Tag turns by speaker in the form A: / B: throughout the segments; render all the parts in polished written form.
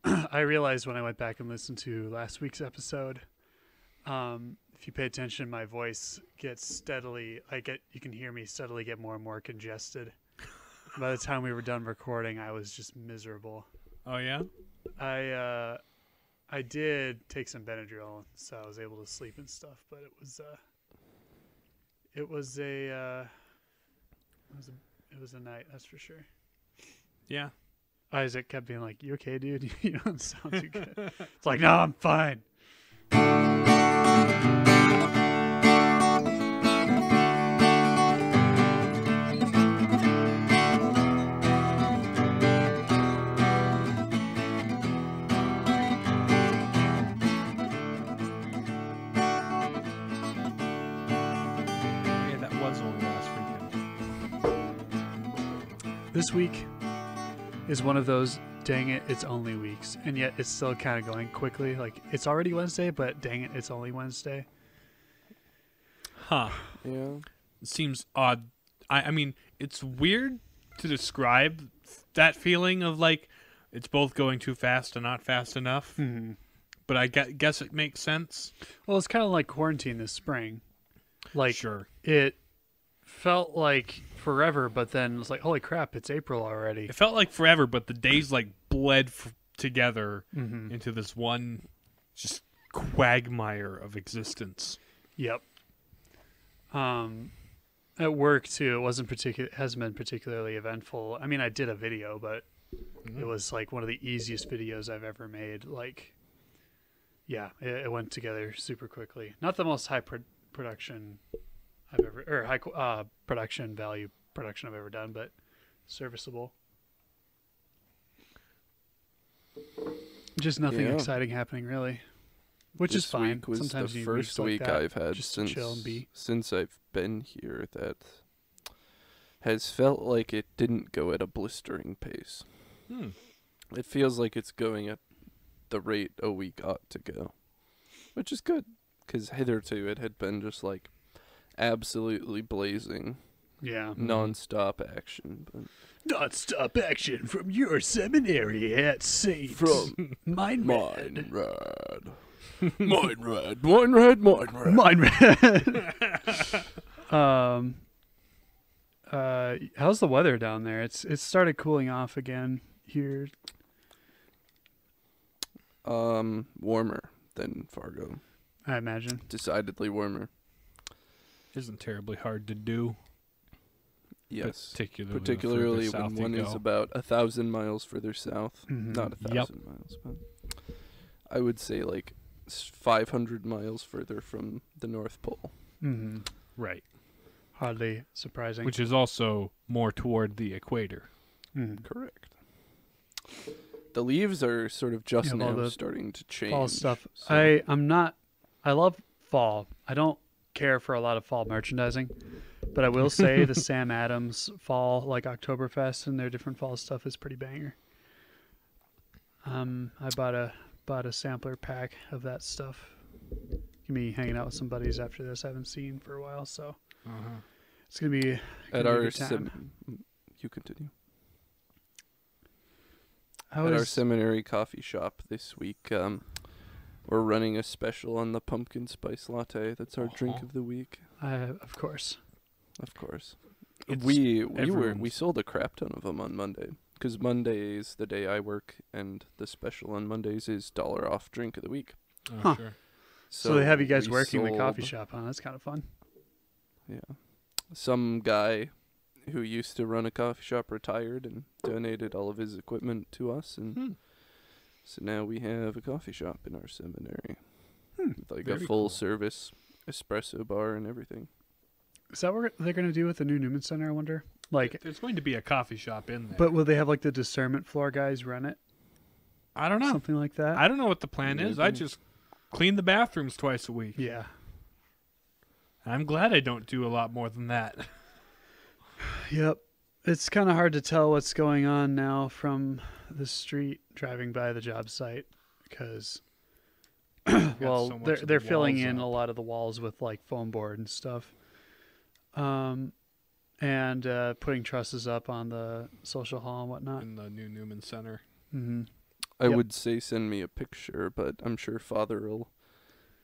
A: I realized when I went back and listened to last week's episode, if you pay attention, my voice gets steadily. You can hear me steadily get more and more congested. By the time we were done recording, I was just miserable.
B: Oh yeah.
A: I did take some Benadryl, so I was able to sleep and stuff. But it was a night, that's for sure.
B: Yeah.
A: Isaac kept being like, "You okay, dude? You don't sound too good." It's like, no, I'm fine.
B: Yeah, that was only last weekend.
A: This week is one of those dang it, it's only weeks, and yet it's still kind of going quickly. Like, it's already Wednesday, but dang it, it's only Wednesday.
B: Huh.
C: Yeah.
B: It seems odd. I mean, it's weird to describe that feeling of like it's both going too fast and not fast enough.
A: Mm-hmm.
B: But I guess it makes sense.
A: Well, it's kind of like quarantine this spring. Like,
B: Sure.
A: It felt like forever, but then it's like, holy crap, it's April already.
B: It felt like forever, but the days like bled together
A: Mm-hmm.
B: into this one just quagmire of existence.
A: Yep. At work too, hasn't been particularly eventful. I mean, I did a video, but it was like one of the easiest videos I've ever made. Like, yeah, it went together super quickly. Not the most high production I've ever, or high production value production I've ever done, but serviceable. Just nothing exciting happening really, which is fine.
C: Week was
A: Sometimes
C: the
A: you
C: first
A: like
C: week
A: that,
C: I've had
A: just to chill and be.
C: since I've been here that has felt like it didn't go at a blistering pace. It feels like it's going at the rate a week ought to go, which is good, because hitherto it had been just like absolutely blazing, non-stop action. But
A: Non-stop action from your seminary at St.
C: From
A: Mine
C: Mine Rad. Mine Rad. Mine Rad. Mine Rad.
A: Mine Red. How's the weather down there? It's started cooling off again here.
C: Warmer than Fargo.
A: I imagine.
C: Decidedly warmer.
B: Isn't terribly hard to do.
C: Yes.
B: Particularly
C: when
B: south
C: one is about 1,000 miles further south.
A: Mm-hmm.
C: Not 1,000 miles, but I would say like 500 miles further from the North Pole.
A: Mm-hmm.
B: Right.
A: Hardly surprising.
B: Which is also more toward the equator.
A: Mm-hmm.
C: Correct. The leaves are sort of just
A: all
C: now
A: the
C: starting to change.
A: fall stuff.
C: so-
A: I love fall. I don't care for a lot of fall merchandising, but I will say the Sam Adams fall, like Oktoberfest and their different fall stuff, is pretty banger. I bought a sampler pack of that stuff. Gonna be hanging out with some buddies after this I haven't seen for a while, so it's gonna be
C: At
A: a
C: our
A: good time.
C: you continue.
A: How
C: At our
A: is
C: seminary coffee shop this week, we're running a special on the pumpkin spice latte. That's our drink of the week.
A: of course.
C: Of course.
B: It's
C: We sold a crap ton of them on Monday, because Monday is the day I work, and the special on Mondays is $1 off drink of the week.
B: Oh,
A: Huh.
B: sure.
A: So they have you guys
C: we
A: working the coffee
C: sold-
A: shop, huh? That's kind of fun.
C: Yeah. Some guy who used to run a coffee shop retired and donated all of his equipment to us, and so now we have a coffee shop in our seminary. With like a
B: Very
C: full
B: cool.
C: service espresso bar and everything.
A: Is that what they're going to do with the new Newman Center, I wonder? Like,
B: There's going to be a coffee shop in there.
A: but will they have like the discernment floor guys run it?
B: I don't know.
A: Something like that?
B: I don't know what the plan is. I
C: Maybe.
B: just clean the bathrooms twice a week.
A: Yeah.
B: I'm glad I don't do a lot more than that.
A: Yep. It's kind of hard to tell what's going on now from the street driving by the job site because, well,
B: so much of the
A: they're filling
B: walls
A: in
B: up.
A: a lot of the walls with like foam board and stuff, and putting trusses up on the social hall and whatnot.
B: In the new Newman Center.
A: Mm-hmm.
C: I
A: Yep.
C: would say send me a picture, but I'm sure Father will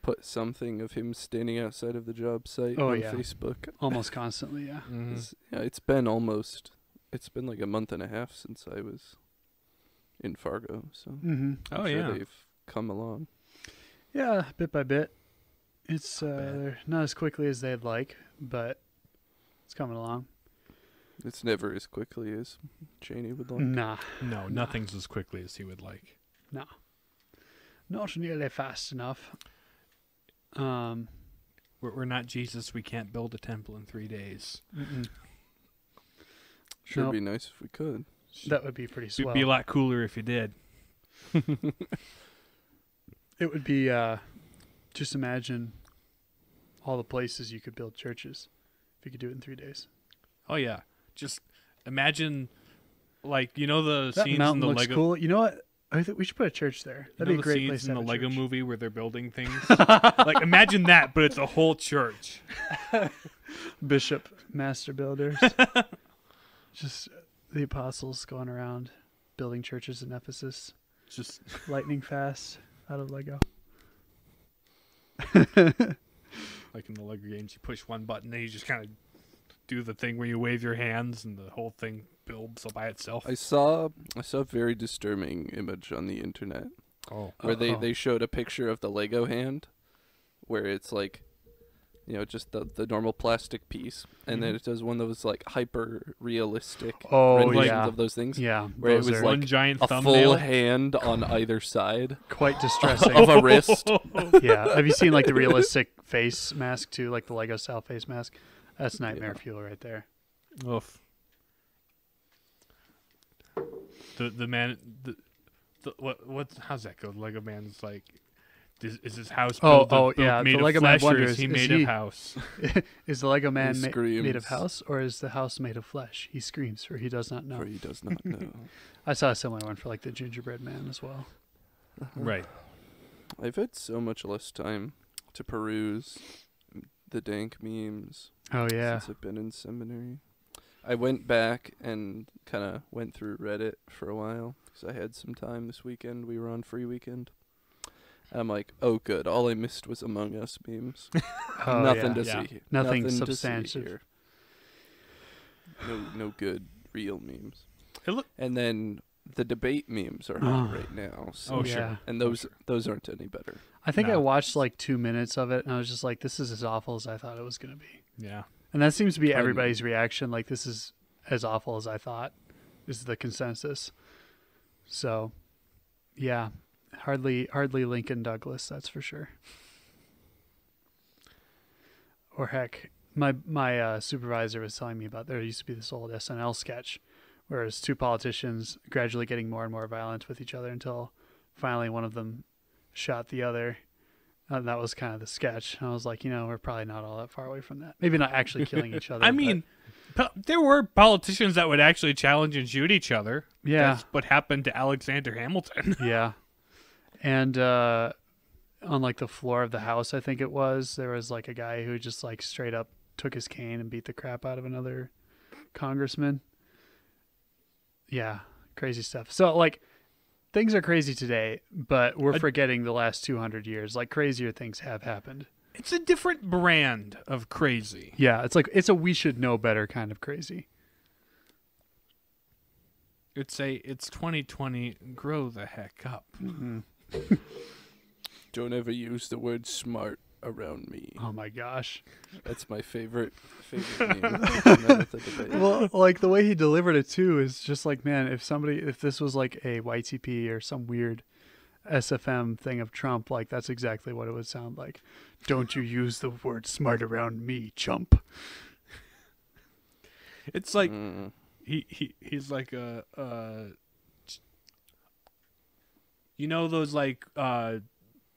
C: put something of him standing outside of the job site
A: Oh,
C: on
A: yeah.
C: Facebook.
A: Almost constantly, yeah.
B: Mhm.
C: Yeah, it's been like a month and a half since I was in Fargo, so
A: Mm-hmm.
B: Oh,
C: I'm sure
B: yeah.
C: they've come along.
A: Yeah, bit by bit. It's
B: Not bad.
A: they're not as quickly as they'd like, but it's coming along.
C: It's never as quickly as Cheney would like.
A: Nah,
B: No, nothing's as quickly as he would like.
A: not nearly fast enough.
B: We're not Jesus. We can't build a temple in 3 days.
A: Mm-mm.
C: Sure,
A: Nope.
C: be nice if we could.
A: That would be pretty
B: It'd
A: swell.
B: be a lot cooler if you did.
A: It would be just imagine all the places you could build churches if you could do it in 3 days.
B: Oh yeah, just imagine, like the
A: That
B: scenes in
A: mountain
B: the
A: looks
B: Lego.
A: cool. You know what? I think we should put a church there.
B: You
A: That'd
B: know
A: be a
B: the
A: great place
B: scenes
A: to
B: in
A: have
B: the
A: a
B: Lego
A: church.
B: movie where they're building things. Like imagine that, but it's a whole church.
A: Bishop Master Builders. Just the apostles going around building churches in Ephesus,
B: Just
A: lightning fast out of Lego.
B: like in the Lego games, you push one button and you just kind of do the thing where you wave your hands and the whole thing builds by itself.
C: I saw a very disturbing image on the internet
B: Oh,
C: where
A: Uh-oh.
C: they showed a picture of the Lego hand, where it's like, just the normal plastic piece, and then it does one of those like hyper realistic
A: Oh,
C: renditions
A: yeah.
C: of those things,
A: Yeah,
C: where it
A: those
C: was
A: are
C: like
B: one giant
C: a
B: thumbnail.
C: full hand on either side
A: quite distressing.
C: of a wrist.
A: Yeah. Have you seen like the realistic face mask too, like the Lego style face mask? That's nightmare
C: Yeah.
A: fuel right there.
B: Oof. The man the what how's that go? The Lego man's like, is his house
A: Oh,
B: built
A: yeah,
B: made
A: the
B: of
A: Lego man
B: flesh, or
A: wonders,
B: is he
A: is
B: made
A: he-
B: of house?
A: Is the Lego man
C: He
A: made of
C: screams.
A: house, or is the house made of flesh? He screams, for he does not know.
C: For he does not know.
A: I saw a similar one for like the gingerbread man as well.
B: Right.
C: I've had so much less time to peruse the dank memes
A: Oh yeah.
C: since I've been in seminary. I went back and kind of went through Reddit for a while because I had some time this weekend. We were on free weekend. I'm like, oh good, all I missed was Among Us memes.
A: Oh,
C: Nothing
A: yeah.
C: to
B: Yeah.
C: see.
A: Nothing
C: to see
A: substantive.
C: here. No good real memes.
B: It look
C: And then the debate memes are hot right now. So
B: Oh,
A: yeah.
B: sure.
C: And those aren't any better.
A: I think I
B: No.
A: watched like 2 minutes of it, and I was just like, "This is as awful as I thought it was going to be."
B: yeah.
A: And that seems to be
C: I'm-
A: everybody's reaction. Like, this is as awful as I thought. Is the consensus. So, yeah, hardly Lincoln Douglas, that's for sure. Or heck, my supervisor was telling me about there used to be this old SNL sketch, where it's two politicians gradually getting more and more violent with each other until finally one of them shot the other. And that was kind of the sketch. And I was like, we're probably not all that far away from that. Maybe not actually killing each other.
B: I mean, there were politicians that would actually challenge and shoot each other.
A: but yeah,
B: That's what happened to Alexander Hamilton.
A: yeah. And on like the floor of the House, I think it was, there was like a guy who just like straight up took his cane and beat the crap out of another congressman. Yeah, crazy stuff. So like, things are crazy today, but we're forgetting the last 200 years. Like, crazier things have happened.
B: It's a different brand of crazy.
A: Yeah, it's a we should know better kind of crazy.
B: It's 2020. Grow the heck up.
C: Don't ever use the word smart around me.
A: Oh my gosh.
C: That's my favorite meme. At the debate.
A: Well, like the way he delivered it too is just like, man, if this was like a YTP or some weird SFM thing of Trump, like that's exactly what it would sound like. Don't you use the word smart around me, chump.
B: It's like
C: Mm.
B: he's like those like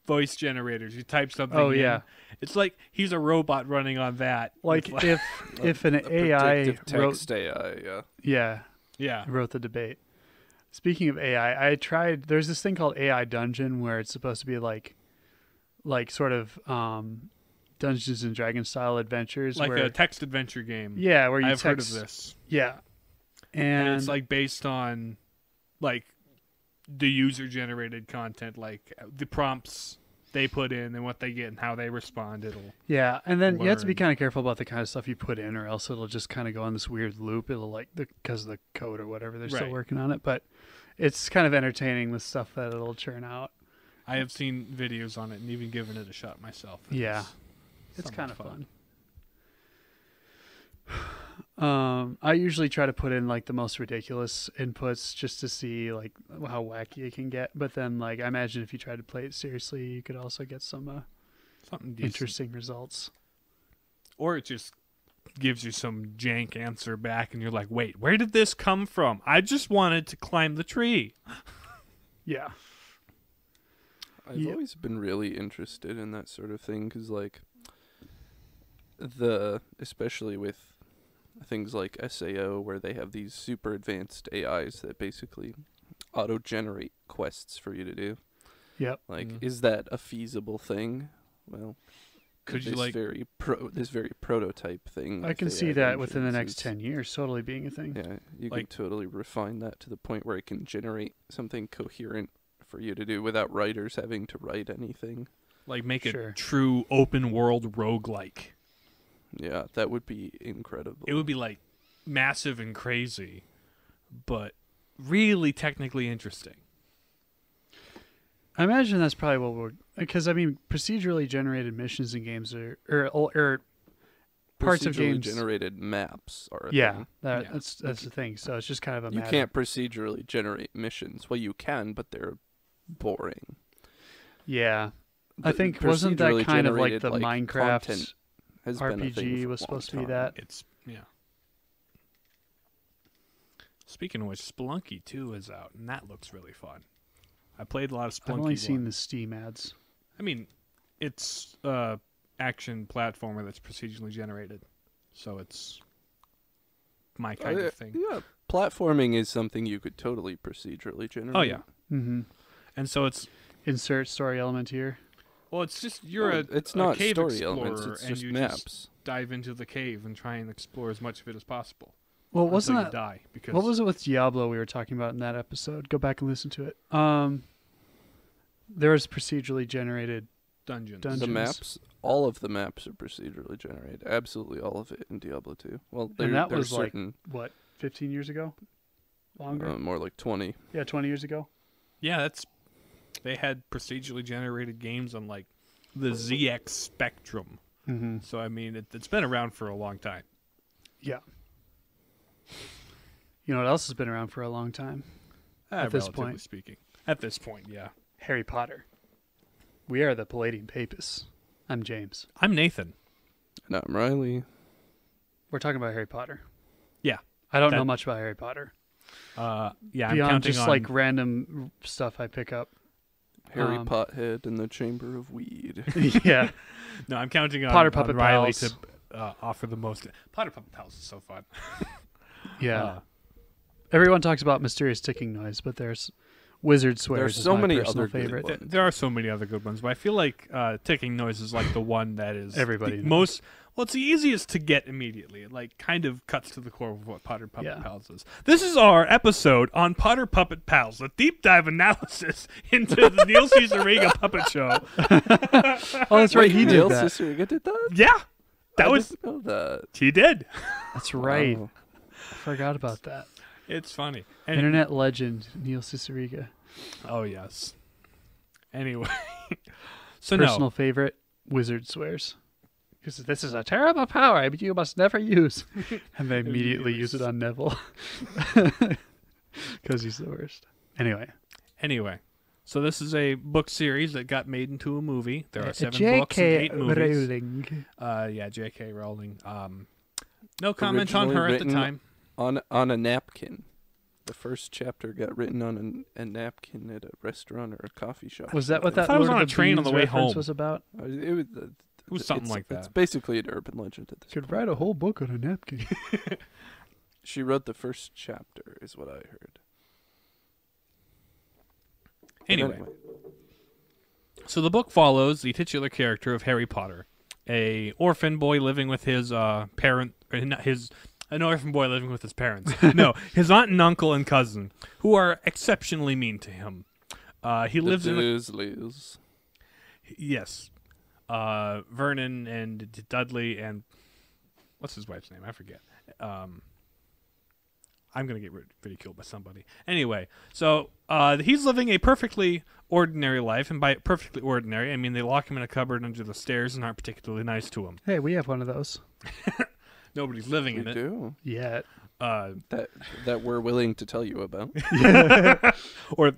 B: voice generators. You type something.
A: Oh,
B: in.
A: yeah.
B: It's like he's a robot running on that.
A: Like
B: with,
A: if an
C: A
A: AI
C: predictive
A: wrote,
C: text AI,
A: yeah,
B: yeah.
A: wrote the debate. Speaking of AI, I tried. There's this thing called AI Dungeon where it's supposed to be like sort of Dungeons and Dragons style adventures,
B: Like
A: where
B: a text adventure game.
A: yeah, where you
B: I've heard of
A: text-
B: this.
A: Yeah,
B: And
A: and
B: it's like based on like the user-generated content, like the prompts they put in and what they get and how they respond. It'll
A: Yeah, and then you have to be
B: learn.
A: kind of careful about the kind of stuff you put in, or else it'll just kind of go on this weird loop. It'll because of the code or whatever, they're still
B: Right.
A: working on it. But it's kind of entertaining, the stuff that it'll churn out.
B: I have seen videos on it and even given it a shot myself. and
A: Yeah. It's
B: somewhat
A: kind of fun. I usually try to put in like the most ridiculous inputs just to see like how wacky it can get. But then like I imagine if you try to play it seriously, you could also get some
B: Something decent.
A: interesting results.
B: Or it just gives you some jank answer back and you're like, wait, where did this come from? I just wanted to climb the tree.
A: Yeah.
C: I've
A: Yeah.
C: always been really interested in that sort of thing because, like, especially with things like SAO, where they have these super advanced AIs that basically auto-generate quests for you to do.
A: Yep.
C: Like,
B: Mhm.
C: is that a feasible thing? Well,
B: Could you
C: this
B: like
C: this very prototype thing?
A: I
C: with
A: can see
C: AI
A: that within the
C: engines
A: next
C: is-
A: 10 years totally being a thing.
C: Yeah, you
B: Like-
C: can totally refine that to the point where it can generate something coherent for you to do without writers having to write anything.
B: make
A: Sure.
B: a true open world roguelike?
C: Yeah, that would be incredible.
B: It would be like massive and crazy, but really technically interesting.
A: I imagine that's probably what we're, because I mean, procedurally generated missions in games or parts of
C: Procedurally
A: games.
C: generated maps are a
A: Yeah,
C: thing.
A: that,
B: Yeah.
A: that's the thing. So it's just kind of a
C: You
A: matter.
C: can't procedurally generate missions. Well, you can, but they're boring.
A: Yeah, I
C: The
A: think wasn't that
C: procedurally
A: kind of like
C: generated,
A: the
C: content
A: Minecraft
C: has been a thing
A: RPG
C: for
A: was
C: a
A: supposed to
C: long
A: be
C: time.
A: that?
B: It's Speaking of which, Spelunky 2 is out, and that looks really fun. I played a lot of Spelunky
A: I've only
B: 1.
A: seen the Steam ads.
B: I mean, it's action platformer that's procedurally generated, so it's my kind of thing.
C: Yeah, platforming is something you could totally procedurally generate.
B: Oh yeah,
A: Mm-hmm.
B: and so it's
A: Insert story element here.
B: it's just you're
C: No,
B: a
C: it's not
B: cave
C: story
B: explorer,
C: elements. It's
B: and
C: just
B: you
C: maps.
B: just dive into the cave and try and explore as much of it as possible.
A: Well, wasn't
B: until
A: that
B: you die? Because
A: what was it with Diablo we were talking about in that episode? Go back and listen to it. There was procedurally generated.
B: dungeons?
A: Dungeons.
C: The maps, all of the maps are procedurally generated. Absolutely all of it in Diablo 2. Well,
A: that
C: there's
A: was like-
C: certain,
A: What, 15 years ago? Longer?
C: more like 20.
A: Yeah, 20 years ago.
B: Yeah, they had procedurally generated games on like the ZX Spectrum.
A: Mm-hmm.
B: So I mean, it's been around for a long time.
A: Yeah. You know what else has been around for a long time? At this
B: relatively
A: point.
B: speaking. At this point, yeah.
A: Harry Potter. We are the Palladian Papists. I'm James.
B: I'm Nathan.
C: And I'm Riley.
A: We're talking about Harry Potter.
B: Yeah.
A: I don't know
B: That-
A: much about Harry Potter.
B: Yeah, I'm
A: Beyond
B: counting
A: just
B: on
A: like random stuff I pick up.
C: Harry
A: Um,
C: Pothead in the Chamber of Weed.
A: Yeah.
B: No, I'm counting on
A: Potter
B: on
A: Puppet
B: Riley
A: Pals.
B: to offer the most. Potter Puppet Pals is so fun.
A: Yeah.
B: Uh,
A: Everyone talks about mysterious ticking noise, but there's Wizard Swears.
C: There's
A: is
C: so
A: my
C: many
A: personal
C: other good
A: favorite.
C: ones.
B: there are so many other good ones, but I feel like ticking noise is like the one that is
A: Everybody
B: the
A: knows.
B: most. Well, it's the easiest to get immediately. It like kind of cuts to the core of what Potter Puppet
A: Yeah.
B: Pals is. This is our episode on Potter Puppet Pals, a deep dive analysis into the Neil Caesariga puppet show.
A: Oh, that's right. He did
C: Neil
A: that.
C: Cicerega did that?
B: Yeah, that
C: I
B: was
C: didn't know that.
B: he did.
A: That's right.
C: Wow.
A: I forgot about that.
B: It's funny. And,
A: Internet legend Neil Cicerega.
B: Oh yes. Anyway, so
A: Personal favorite, Wizard Swears. Because this is a terrible power you must never use. And they immediately use it on Neville. Because he's the worst. Anyway.
B: So this is a book series that got made into a movie. There are 7 books and
A: J.K.
B: 8 movies.
A: Rowling.
B: Yeah, J.K. Rowling. No comment on
C: Originally
B: her at the
C: written
B: time.
C: On a napkin. The first chapter got written on a napkin at a restaurant or a coffee shop.
A: Was that what
B: I
A: that
B: thought it was
A: Lord
B: on
A: of
B: a
A: the
B: train on
A: Beans
B: the way
A: reference
B: home.
A: was about?
C: It was,
B: It was something like
C: It's
B: that.
C: basically an urban legend at this
A: Could
C: point.
A: write a whole book on a napkin.
C: She wrote the first chapter, is what I heard. But
B: Anyway, so the book follows the titular character of Harry Potter, a orphan boy living with his An orphan boy living with his parents. No, his aunt and uncle and cousin, who are exceptionally mean to him. He lives in
C: Dursleys.
B: Yes. Vernon and Dudley and what's his wife's name? I forget. I'm going to get ridiculed by somebody. Anyway, so he's living a perfectly ordinary life, and by perfectly ordinary, I mean they lock him in a cupboard under the stairs and aren't particularly nice to him.
A: Hey, we have one of those.
B: Nobody's living in
C: We
B: it.
C: do.
A: Yet.
C: That we're willing to tell you about.
B: Or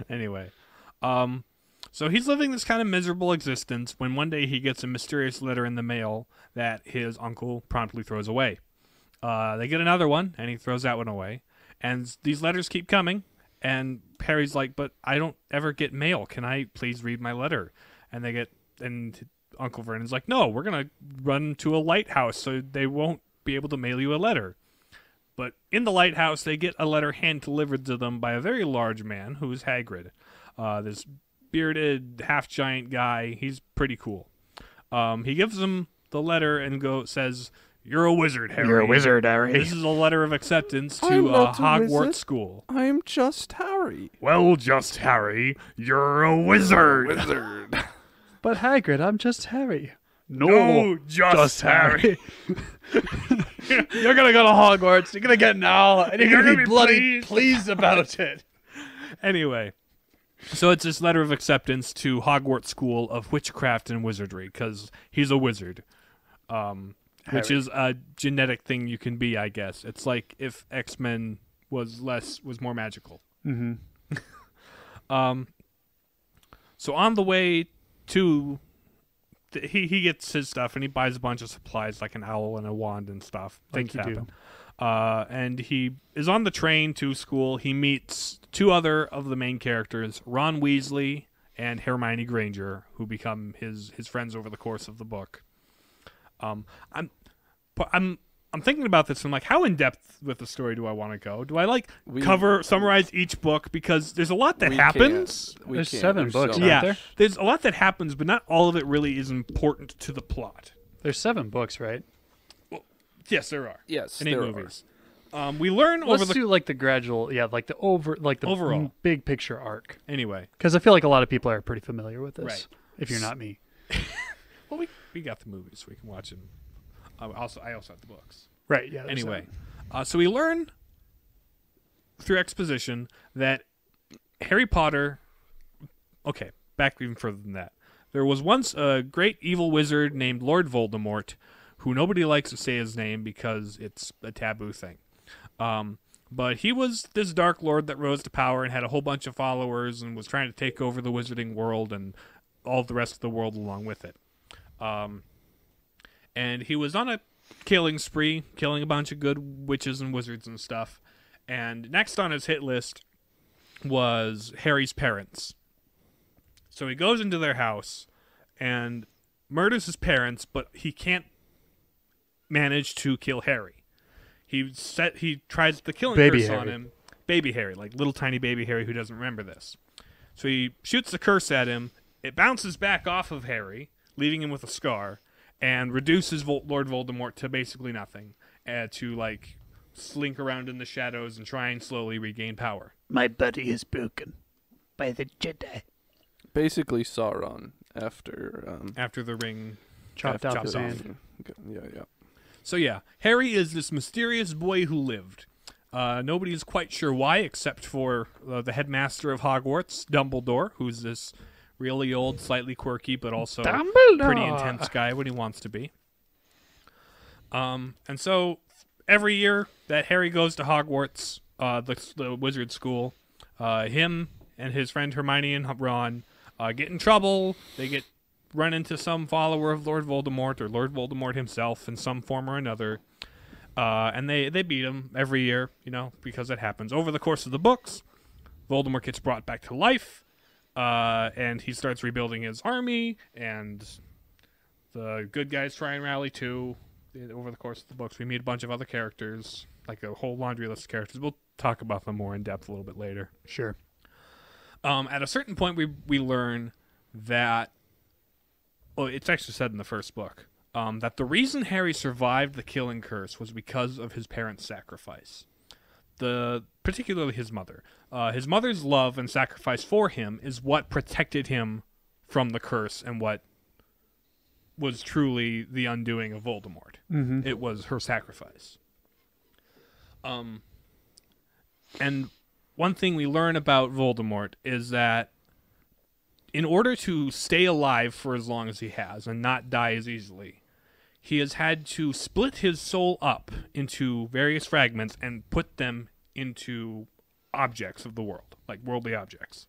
B: anyway. So he's living this kind of miserable existence when one day he gets a mysterious letter in the mail that his uncle promptly throws away. They get another one, and he throws that one away. And these letters keep coming, and Harry's like, but I don't ever get mail. Can I please read my letter? And Uncle Vernon's like, no, we're going to run to a lighthouse so they won't be able to mail you a letter. But in the lighthouse, they get a letter hand-delivered to them by a very large man who's Hagrid. This bearded, half-giant guy. He's pretty cool. He gives them the letter and says, "You're a wizard, Harry.
A: You're a wizard, Harry.
B: This is a letter of acceptance to
C: I'm not a
B: Hogwarts
C: wizard.
B: School."
C: I'm just Harry.
B: Well, just Harry, you're a wizard.
C: Wizard.
A: But Hagrid, I'm just Harry.
B: No, just Harry.
A: You're gonna go to Hogwarts. You're gonna get an owl, and you're gonna be bloody pleased about it.
B: Anyway, so it's this letter of acceptance to Hogwarts School of Witchcraft and Wizardry because he's a wizard, which is a genetic thing you can be, I guess. It's like if X-Men was more magical.
A: Mm-hmm.
B: So on the way to, he gets his stuff and he buys a bunch of supplies like an owl and a wand and stuff.
A: Like
B: Things
A: you
B: happen. And he is on the train to school. He meets two other of the main characters, Ron Weasley and Hermione Granger, who become his friends over the course of the book. I'm thinking about this. I'm like, how in depth with the story do I want to go? Do I summarize each book because there's a lot that happens?
A: There's 7 books,
C: so
A: aren't
B: Yeah,
A: there?
B: there's a lot that happens, but not all of it really is important to the plot.
A: There's 7 books, right?
B: Yes, there are.
C: Yes,
B: And 8
C: there
B: movies. We learn
A: Let's
B: over the
A: do like the gradual, like the
B: Overall.
A: big picture arc.
B: anyway.
A: Because I feel like a lot of people are pretty familiar with this.
B: Right.
A: If you're not me.
B: Well, we got the movies, so we can watch them. I also have the books.
A: Right, yeah. there's
B: Anyway, so we learn through exposition that Harry Potter. Okay, back even further than that. There was once a great evil wizard named Lord Voldemort, who nobody likes to say his name because it's a taboo thing. But he was this dark lord that rose to power and had a whole bunch of followers and was trying to take over the wizarding world and all the rest of the world along with it. And he was on a killing spree, killing a bunch of good witches and wizards and stuff. And next on his hit list was Harry's parents. So he goes into their house and murders his parents, but he can't manage to kill Harry. He tries the killing
A: Baby
B: curse
A: Harry.
B: on him. Baby Harry, like little tiny baby Harry who doesn't remember this. So he shoots the curse at him. It bounces back off of Harry, leaving him with a scar, and reduces Lord Voldemort to basically nothing, to like slink around in the shadows and try and slowly regain power.
A: My buddy is broken by the Jedi.
C: Basically Sauron after
B: After the ring
A: Chopped
B: chops
A: off his
B: off.
A: hand.
C: Yeah.
B: So yeah, Harry is this mysterious boy who lived. Nobody is quite sure why, except for the headmaster of Hogwarts, Dumbledore, who's this really old, slightly quirky, but also pretty intense guy when he wants to be. And so every year that Harry goes to Hogwarts, the wizard school, him and his friend Hermione and Ron get in trouble. They run into some follower of Lord Voldemort or Lord Voldemort himself in some form or another. And they beat him every year, because it happens. Over the course of the books, Voldemort gets brought back to life, and he starts rebuilding his army, and the good guys try and rally too. Over the course of the books, we meet a bunch of other characters, like a whole laundry list of characters. We'll talk about them more in depth a little bit later.
A: Sure.
B: At a certain point, we learn that... Well, it's actually said in the first book. that the reason Harry survived the killing curse was because of his parents' sacrifice. Particularly his mother. His mother's love and sacrifice for him is what protected him from the curse and what was truly the undoing of Voldemort.
A: Mm-hmm.
B: It was her sacrifice. And one thing we learn about Voldemort is that in order to stay alive for as long as he has and not die as easily, he has had to split his soul up into various fragments and put them into objects of the world, like worldly objects.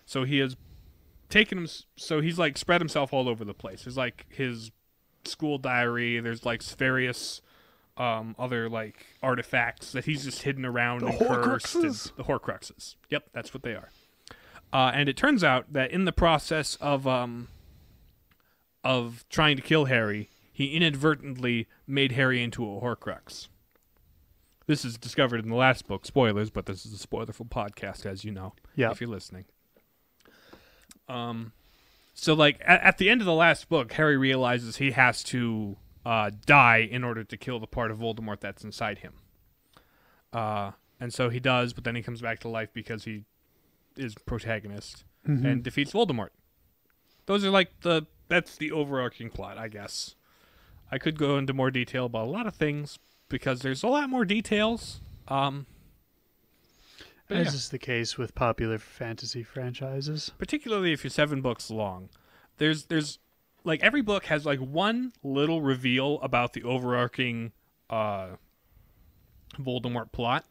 B: So he has taken him. So he's like spread himself all over the place. There's like his school diary. There's like various other like artifacts that he's just hidden around and cursed. And the Horcruxes. Yep, that's what they are. And it turns out that in the process of trying to kill Harry, he inadvertently made Harry into a Horcrux. This is discovered in the last book. Spoilers, but this is a spoilerful podcast, as you know, if you're listening. So, like, at the end of the last book, Harry realizes he has to die in order to kill the part of Voldemort that's inside him. And so he does, but then he comes back to life because he is protagonist and defeats Voldemort. Those are like that's the overarching plot, I guess. I could go into more detail about a lot of things because there's a lot more details. But
A: As is the case with popular fantasy franchises.
B: Particularly if you're 7 books long. There's like every book has like one little reveal about the overarching Voldemort plot.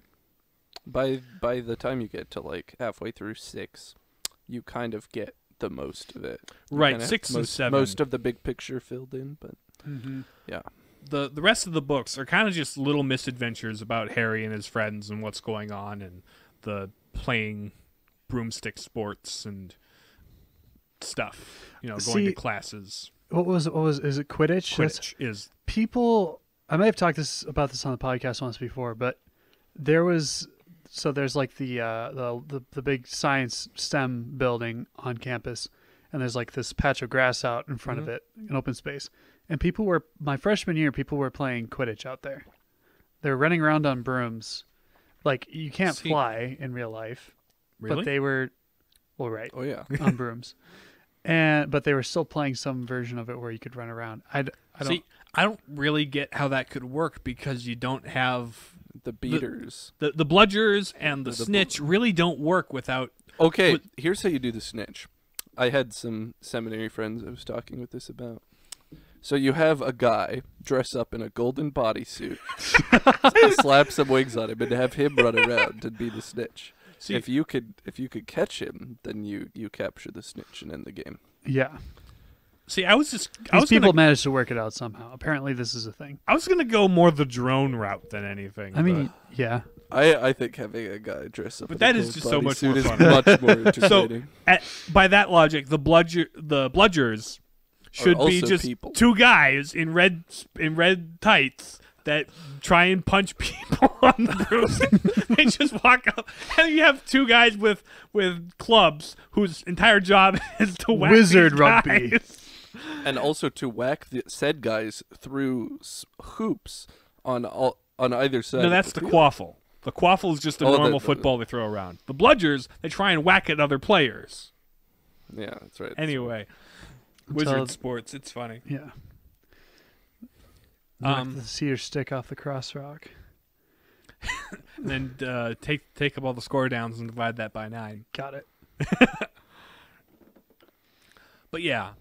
C: By the time you get to like halfway through 6, you kind of get the most of it.
B: Right, 6 and 7.
C: Most of the big picture filled in, but yeah.
B: The rest of the books are kind of just little misadventures about Harry and his friends and what's going on and the playing broomstick sports and stuff. You know, going to classes.
A: What was is it Quidditch?
B: Quidditch is
A: people. I may have talked about this on the podcast once before, but there's like the big science STEM building on campus, and there's like this patch of grass out in front of it, an open space. And my freshman year, people were playing Quidditch out there. They were running around on brooms. Like, you can't fly in real life.
B: Really?
A: But they were, well, right.
C: Oh, yeah.
A: On brooms. But they were still playing some version of it where you could run around. I
B: don't really get how that could work because you don't have...
C: The beaters.
B: The bludgers and the snitch really don't work without...
C: Okay, here's how you do the snitch. I had some seminary friends I was talking with this about. So you have a guy dress up in a golden bodysuit, slap some wings on him, and have him run around and be the snitch. See, if you could catch him, then you capture the snitch and end the game.
A: Yeah.
B: See,
A: people managed to work it out somehow. Apparently, this is a thing.
B: I was gonna go more the drone route than anything.
A: I mean, yeah.
C: I think having a guy dress up,
B: but that is just so much more fun.
C: Much more entertaining.
B: So, by that logic, the bludgers should be just
C: people.
B: 2 guys in red tights that try and punch people on the brooms. They just walk up, and you have 2 guys with clubs whose entire job is to whack
A: wizard
B: these
A: rugby.
B: guys.
C: And also to whack the said guys through hoops on either side.
B: No, that's the quaffle. The quaffle is just a normal football they throw around. The bludgers, they try and whack at other players.
C: Yeah, that's right.
B: Anyway, wizard sports, it's funny.
A: Yeah. Knock the cedar stick off the cross rock.
B: And then take up all the score downs and divide that by 9.
A: Got it.
B: But yeah,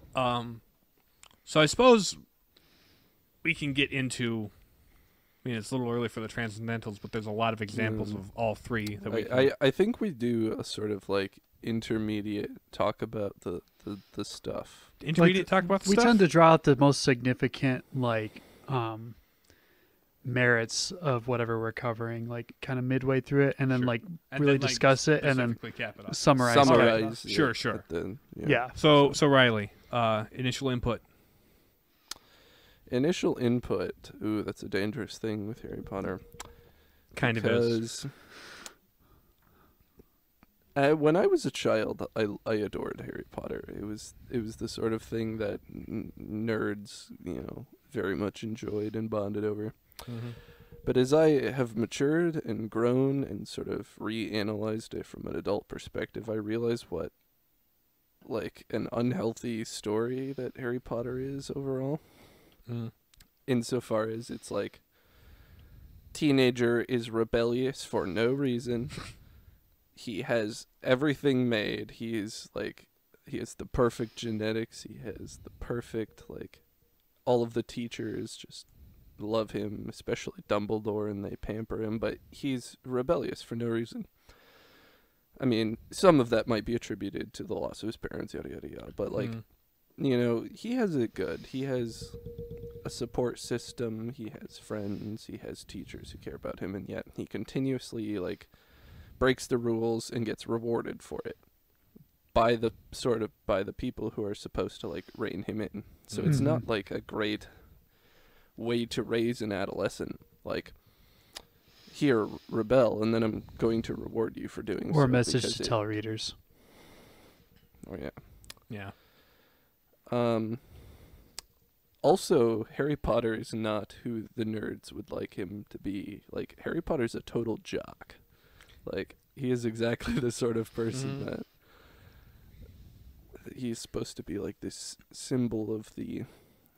B: so I suppose we can get into. I mean, it's a little early for the Transcendentals, but there's a lot of examples of all 3 that we.
C: I think we do a sort of like intermediate talk about the stuff.
B: Intermediate talk about the
A: we
B: stuff.
A: We tend to draw out the most significant merits of whatever we're covering, like kind of midway through it, and then really discuss it, and then
B: cap it
A: summarize.
B: Sure.
A: Yeah.
B: So Riley, initial input.
C: Initial input. Ooh, that's a dangerous thing with Harry Potter.
B: Kind of is.
C: When I was a child, I adored Harry Potter. It was the sort of thing that nerds, very much enjoyed and bonded over.
B: Mm-hmm.
C: But as I have matured and grown and sort of reanalyzed it from an adult perspective, I realize what, like, an unhealthy story that Harry Potter is overall.
B: Mm.
C: Insofar as it's like, teenager is rebellious for no reason. He has everything made. He has the perfect genetics. He has the perfect, all of the teachers just love him, especially Dumbledore, and they pamper him, but he's rebellious for no reason. I mean, some of that might be attributed to the loss of his parents, yada, yada, yada, but, he has it good. He has a support system. He has friends. He has teachers who care about him, and yet he continuously, breaks the rules and gets rewarded for it by the people who are supposed to rein him in. So it's not a great way to raise an adolescent. Here, rebel, and then I'm going to reward you for doing so.
A: Or a message to tell readers.
C: Oh yeah.
B: Yeah.
C: Also, Harry Potter is not who the nerds would like him to be. Harry Potter's a total jock. He is exactly the sort of person that he's supposed to be this symbol of the,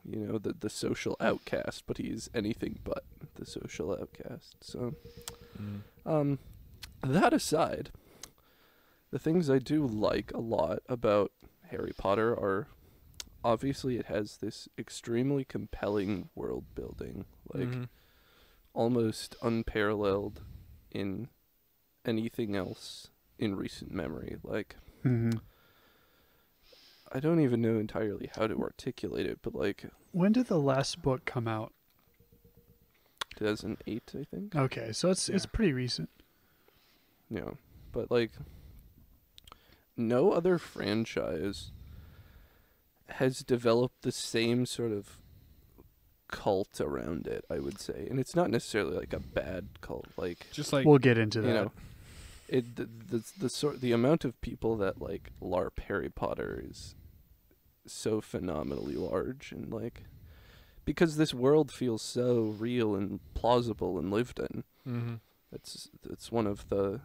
C: the social outcast, but he's anything but the social outcast. So, that aside, the things I do like a lot about Harry Potter are, obviously it has this extremely compelling world building, almost unparalleled in anything else in recent memory. I don't even know entirely how to articulate it, but
A: when did the last book come out?
C: 2008, I think.
A: Okay, so it's pretty recent.
C: Yeah, but no other franchise has developed the same sort of cult around it, I would say, and it's not necessarily a bad cult.
A: We'll get into that.
C: The amount of people that LARP Harry Potter is so phenomenally large, and because this world feels so real and plausible and lived in. It's one of the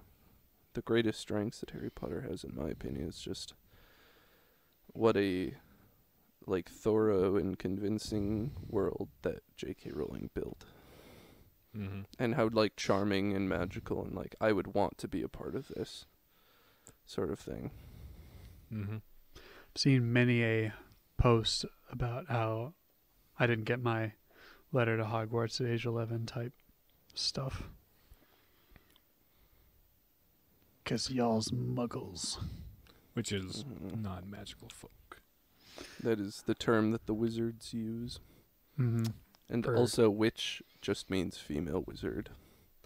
C: greatest strengths that Harry Potter has, in my opinion. It's just what a thorough and convincing world that J.K. Rowling built. And how charming and magical, and I would want to be a part of this sort of thing.
A: I've seen many a post about how I didn't get my letter to Hogwarts at age 11 type stuff. 'Cause y'all's muggles.
B: Which is non-magical folk.
C: That is the term that the wizards use. And
A: Or-
C: also, witch just means female wizard.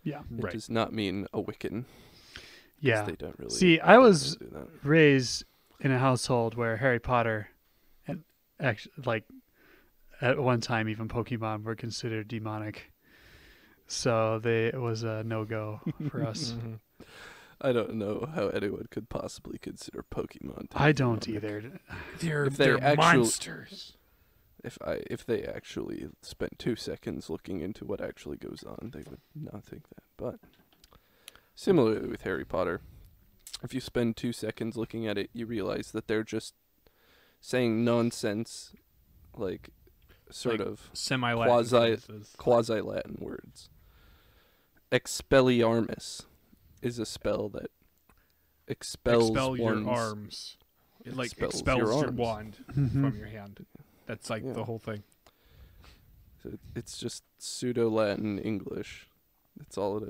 A: Yeah.
C: It does not mean a Wiccan.
A: Yeah.
C: They don't really.
A: See, I was raised in a household where Harry Potter and actually, at one time, even Pokemon were considered demonic. So it was a no-go for us.
C: I don't know how anyone could possibly consider Pokemon.
A: I don't
C: demonic.
A: either.
B: They're monsters.
C: If they actually spent 2 seconds looking into what actually goes on, they would not think that. But similarly with Harry Potter, if you spend 2 seconds looking at it, you realize that they're just saying nonsense, sort of quasi-Latin words. Expelliarmus is a spell that expel
B: your arms. It expels your wand from your hand. That's the whole thing.
C: So it's just pseudo-Latin English. That's all it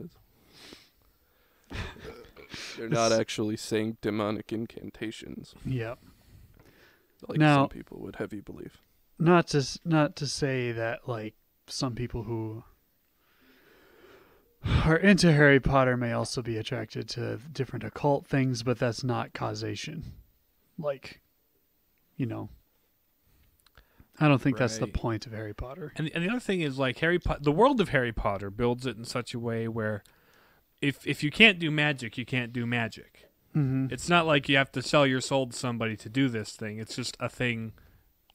C: is. They're not actually saying demonic incantations.
A: Yep.
C: Now, some people would have you believe.
A: Not to say that some people who are into Harry Potter may also be attracted to different occult things, but that's not causation. I don't think that's the point of Harry Potter.
B: And the other thing is the world of Harry Potter builds it in such a way where if you can't do magic, you can't do magic.
A: Mm-hmm.
B: It's not like you have to sell your soul to somebody to do this thing. It's just a thing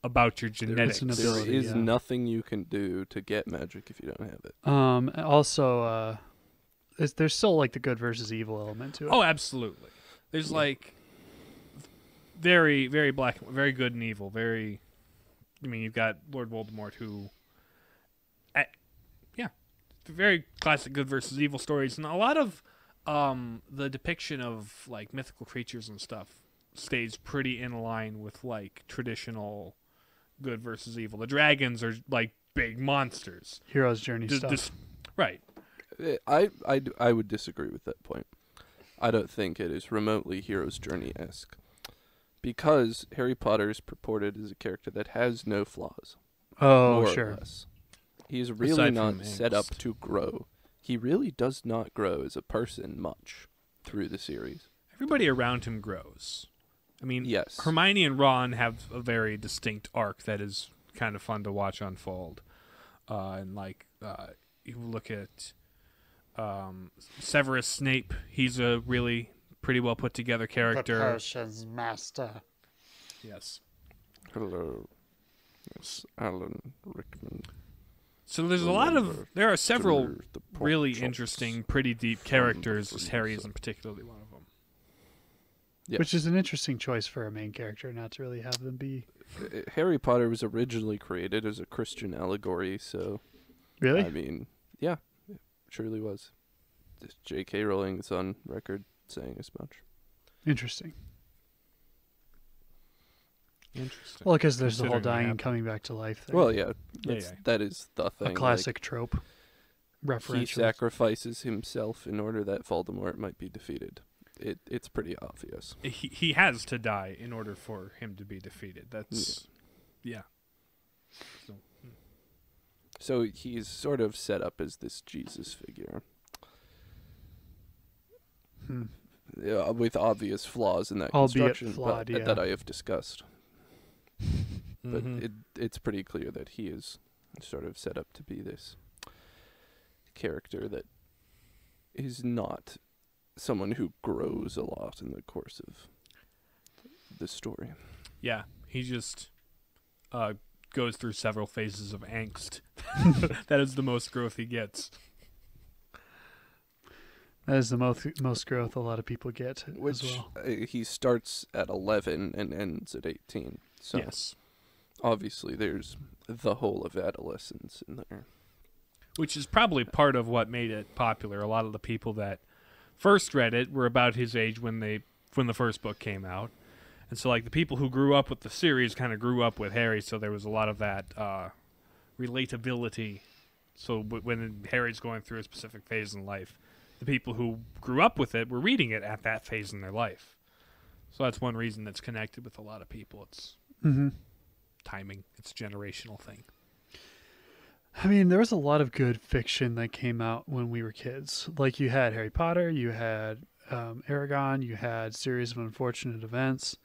B: about your genetics.
A: an
C: There
A: ability,
C: is
A: yeah.
C: nothing you can do to get magic if you don't have it.
A: Also, there's still like the good versus evil element to it.
B: Oh, absolutely. There's like very, very black, very good and evil. Very. I mean, you've got Lord Voldemort, who, very classic good versus evil stories, and a lot of the depiction of like mythical creatures and stuff stays pretty in line with like traditional good versus evil. The dragons are like big monsters.
A: Hero's Journey stuff.
B: Right.
C: I would disagree with that point. I don't think it is remotely Hero's Journey-esque. Because Harry Potter is purported as a character that has no flaws.
A: Oh,
C: more
A: sure.
C: Or less. He's really
B: Aside
C: not
B: from
C: set up
B: angst.
C: to grow. He really does not grow as a person much through the series.
B: Everybody around him grows. I mean,
C: Yes.
B: Hermione and Ron have a very distinct arc that is kind of fun to watch unfold. And like, you look at Severus Snape. He's a really pretty well put together character.
A: The potions master.
B: Yes.
C: Hello. It's Alan Rickman.
B: So there's there are several really interesting, pretty deep characters. As Harry isn't particularly one of them.
C: Yeah.
A: Which is an interesting choice for a main character, not to really have them be.
C: Harry Potter was originally created as a Christian allegory, so...
A: Really?
C: I mean, yeah, it surely was. J.K. Rowling is on record saying as much.
A: Interesting.
B: Interesting.
A: Well, because there's the whole
B: Considering
A: dying
B: it
A: and coming back to life thing.
C: Well, yeah,
B: Yeah.
C: that is the thing.
A: a classic trope.
C: He
A: Referential.
C: sacrifices himself in order that Voldemort might be defeated. It's pretty obvious.
B: He has to die in order for him to be defeated. That's yeah. So,
C: So he's sort of set up as this Jesus figure. With obvious flaws in that
A: Albeit
C: construction
A: flawed,
C: but,
A: yeah.
C: that I have discussed. But
B: mhm.
C: it's pretty clear that he is sort of set up to be this character that is not someone who grows a lot in the course of the story.
B: Yeah, he just goes through several phases of angst. That is the most growth he gets.
A: That is the most growth a lot of people get
C: Which
A: as well.
C: he starts at 11 and ends at 18. So
B: Yes.
C: obviously there's the whole of adolescence in there.
B: Which is probably part of what made it popular. A lot of the people that first read it were about his age when the first book came out. And so like the people who grew up with the series kind of grew up with Harry, so there was a lot of that relatability. So when Harry's going through a specific phase in life, the people who grew up with it were reading it at that phase in their life. So that's one reason it's connected with a lot of people. It's timing. It's a generational thing.
A: I mean, there was a lot of good fiction that came out when we were kids. Like you had Harry Potter, you had Aragon, you had Series of Unfortunate Events,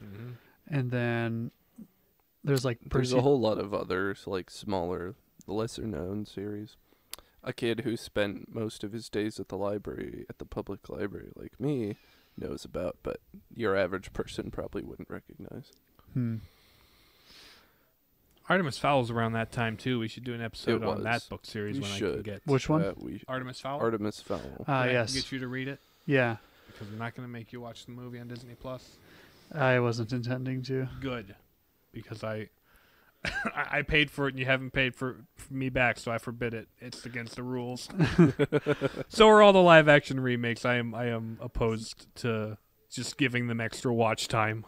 A: and then there's like
C: There's a whole lot of others, like smaller, lesser-known series. A kid who spent most of his days at the library, at the public library like me, knows about, but your average person probably wouldn't recognize.
B: Artemis Fowl's around that time too. We should do an episode
C: It
B: on
C: was.
B: that book series
C: We
B: when I
C: should.
B: can get
A: Which one?
B: Artemis Fowl.
C: Artemis Fowl.
B: Can I
A: yes.
B: get you to read it
A: Yeah.
B: because we're not going to make you watch the movie on Disney Plus.
A: I wasn't intending to.
B: Good, because I I paid for it and you haven't paid for me back, so I forbid it. It's against the rules. So are all the live action remakes. I am opposed to just giving them extra watch time.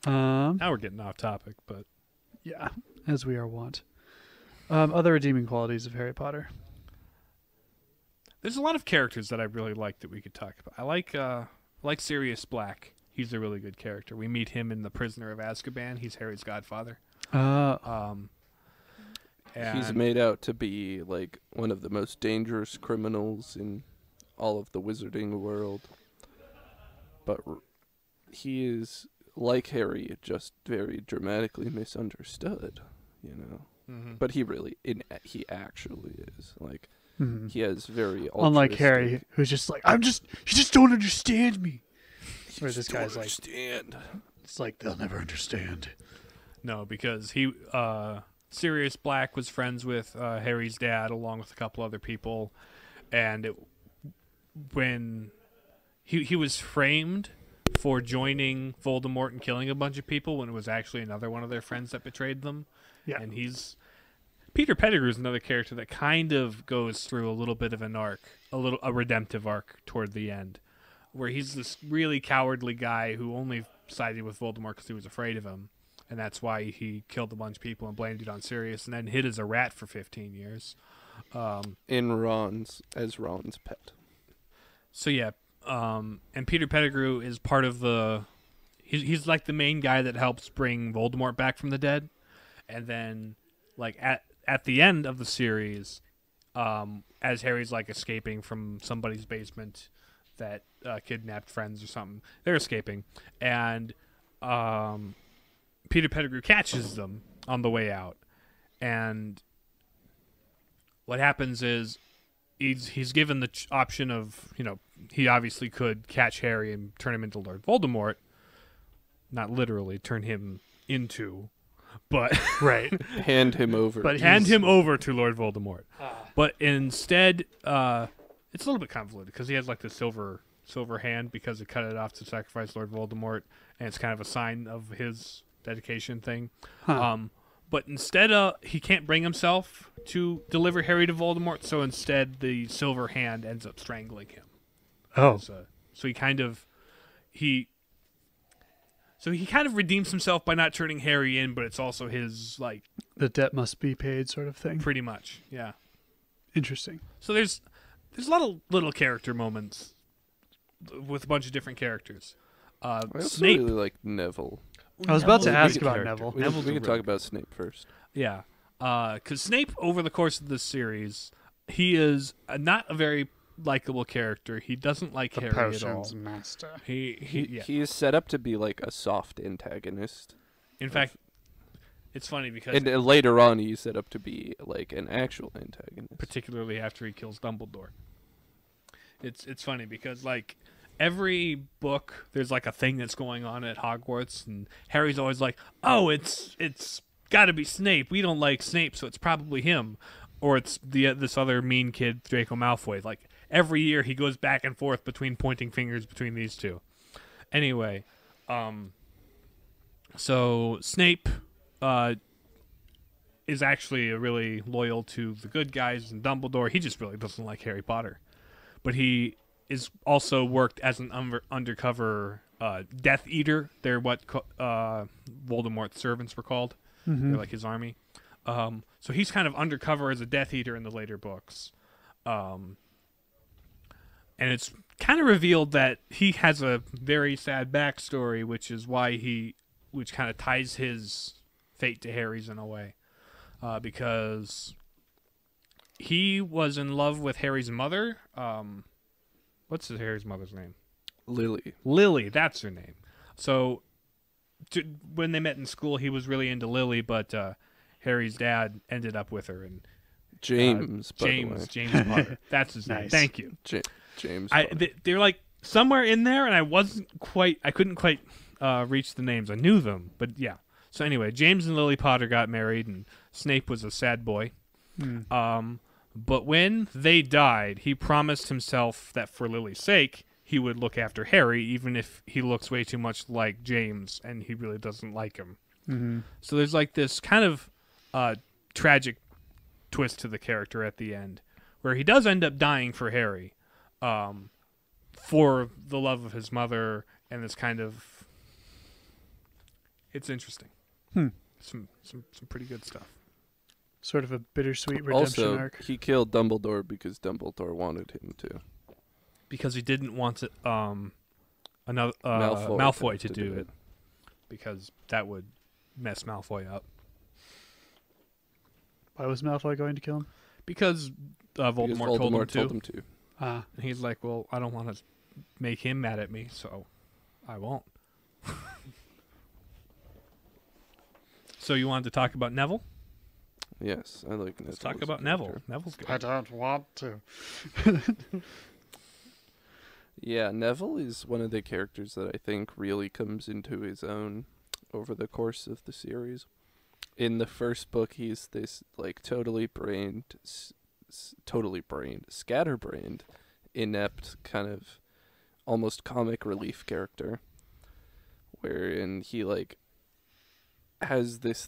B: Now we're getting off topic, but
A: Yeah, as we are wont. Other redeeming qualities of Harry Potter.
B: there's a lot of characters that I really like that we could talk about. I like Sirius Black. He's a really good character. We meet him in The Prisoner of Azkaban. He's Harry's godfather.
C: He's
B: And
C: made out to be like one of the most dangerous criminals in all of the wizarding world. But he is, like Harry, just very dramatically misunderstood, you know. But he actually is. Like,
A: Mhm.
C: He has very
A: Unlike Harry,
C: altruistic-
A: who's just like, you just don't understand me. Where this
C: Don't
A: guy's like,
C: understand.
A: it's like they'll never understand.
B: No, because Sirius Black was friends with Harry's dad along with a couple other people, and when he was framed for joining Voldemort and killing a bunch of people when it was actually another one of their friends that betrayed them.
A: Yeah.
B: And Peter Pettigrew is another character that kind of goes through a little bit of an arc, a redemptive arc toward the end, where he's this really cowardly guy who only sided with Voldemort because he was afraid of him, and that's why he killed a bunch of people and blamed it on Sirius, and then hid as a rat for 15 years.
C: In as Ron's pet.
B: So yeah, and Peter Pettigrew is part of he's like the main guy that helps bring Voldemort back from the dead, and then like at the end of the series, as Harry's like escaping from somebody's basement that kidnapped friends or something, they're escaping, and Peter Pettigrew catches them on the way out, and what happens is he's given the option of, he obviously could catch Harry and turn him into Lord Voldemort, not literally turn him into, but
A: Right.
C: Hand him over.
A: But
B: hand him over to Lord Voldemort. But instead, it's a little bit convoluted because he has like the silver hand because he cut it off to sacrifice Lord Voldemort, and it's kind of a sign of his dedication thing.
A: Huh.
B: But instead, he can't bring himself to deliver Harry to Voldemort, so instead the silver hand ends up strangling him.
A: Oh.
B: So he kind of redeems himself by not turning Harry in, but it's also his, like,
A: The debt must be paid sort of thing.
B: pretty much, yeah.
A: Interesting.
B: So there's a lot of little character moments with a bunch of different characters.
C: I also
B: Snape,
C: really like Neville.
A: I was about to
B: Neville's a
A: ask
B: good
A: about
B: character.
A: Neville.
C: We can
B: a
C: talk
B: really-
C: about Snape first.
B: Yeah, because Snape, over the course of this series, he is not a very likable character. He doesn't like
A: The
B: Harry at all.
A: potions master.
C: He is set up to be like a soft antagonist.
B: In fact, it's funny because
C: And later on, he's set up to be like an actual antagonist.
B: particularly after he kills Dumbledore. It's funny because like every book there's like a thing that's going on at Hogwarts, and Harry's always like, "Oh, it's got to be Snape. We don't like Snape, so it's probably him." Or it's this other mean kid, Draco Malfoy. Like every year he goes back and forth between pointing fingers between these two. Anyway, so Snape is actually really loyal to the good guys, and Dumbledore, he just really doesn't like Harry Potter. But he is also worked as an undercover Death Eater. They're what Voldemort's servants were called. They're like his army. So he's kind of undercover as a Death Eater in the later books. And it's kind of revealed that he has a very sad backstory, which kind of ties his fate to Harry's in a way. Because he was in love with Harry's mother. What's Harry's mother's name?
C: Lily.
B: Lily, that's her name. So when they met in school, he was really into Lily, but Harry's dad ended up with her. And
C: James, by the way.
B: James Potter. That's his name.
A: Nice.
B: Thank you.
C: James.
B: They're like somewhere in there, and I couldn't quite reach the names. I knew them, but yeah. So anyway, James and Lily Potter got married, and Snape was a sad boy. But when they died, he promised himself that for Lily's sake, he would look after Harry, even if he looks way too much like James, and he really doesn't like him.
A: Mm-hmm.
B: So there's like this kind of tragic twist to the character at the end, where he does end up dying for Harry, for the love of his mother, and this kind of, it's interesting. Some pretty good stuff.
A: Sort of a bittersweet redemption
C: Also,
A: arc.
C: he killed Dumbledore because Dumbledore wanted him to.
B: Because he didn't want another
C: Malfoy
B: Malfoy to do it, because that would mess Malfoy up.
A: Why was Malfoy going to kill him?
B: Because Voldemort, told him to.
A: Ah.
B: And he's like, well, I don't want to make him mad at me, so I won't. So you wanted to talk about Neville?
C: Yes, I like Neville.
B: Let's talk
C: as a
B: about
C: character.
B: Neville. Neville's good.
A: I don't want to.
C: Yeah, Neville is one of the characters that I think really comes into his own over the course of the series. In the first book, he's this like scatterbrained, inept kind of almost comic relief character, wherein he like has this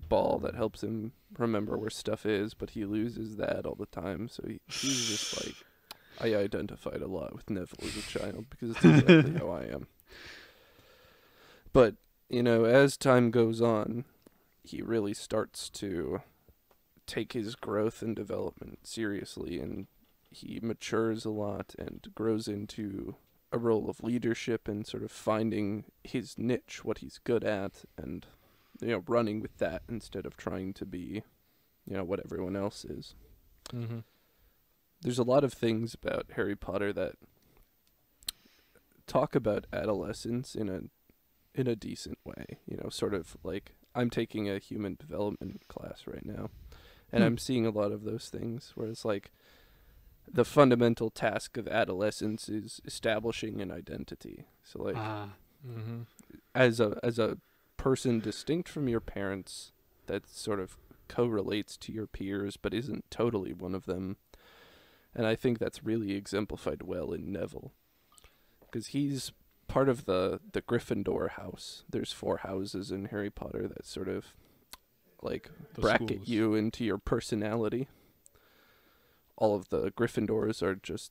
C: ball that helps him remember where stuff is, but he loses that all the time. So he's just like, I identified a lot with Neville as a child because it's exactly how I am. But, you know, as time goes on, he really starts to take his growth and development seriously, and he matures a lot and grows into a role of leadership and sort of finding his niche, what he's good at, and, you know, running with that instead of trying to be, you know, what everyone else is.
B: Mm-hmm.
C: There's a lot of things about Harry Potter that talk about adolescence in a decent way. You know, sort of like I'm taking a human development class right now, and I'm seeing a lot of those things where it's like the fundamental task of adolescence is establishing an identity. So like
B: Mm-hmm.
C: as a person distinct from your parents that sort of correlates to your peers but isn't totally one of them. And I think that's really exemplified well in Neville, because he's part of the Gryffindor house. There's 4 houses in Harry Potter that sort of like
B: The
C: bracket
B: schools.
C: you into your personality. All of the Gryffindors are just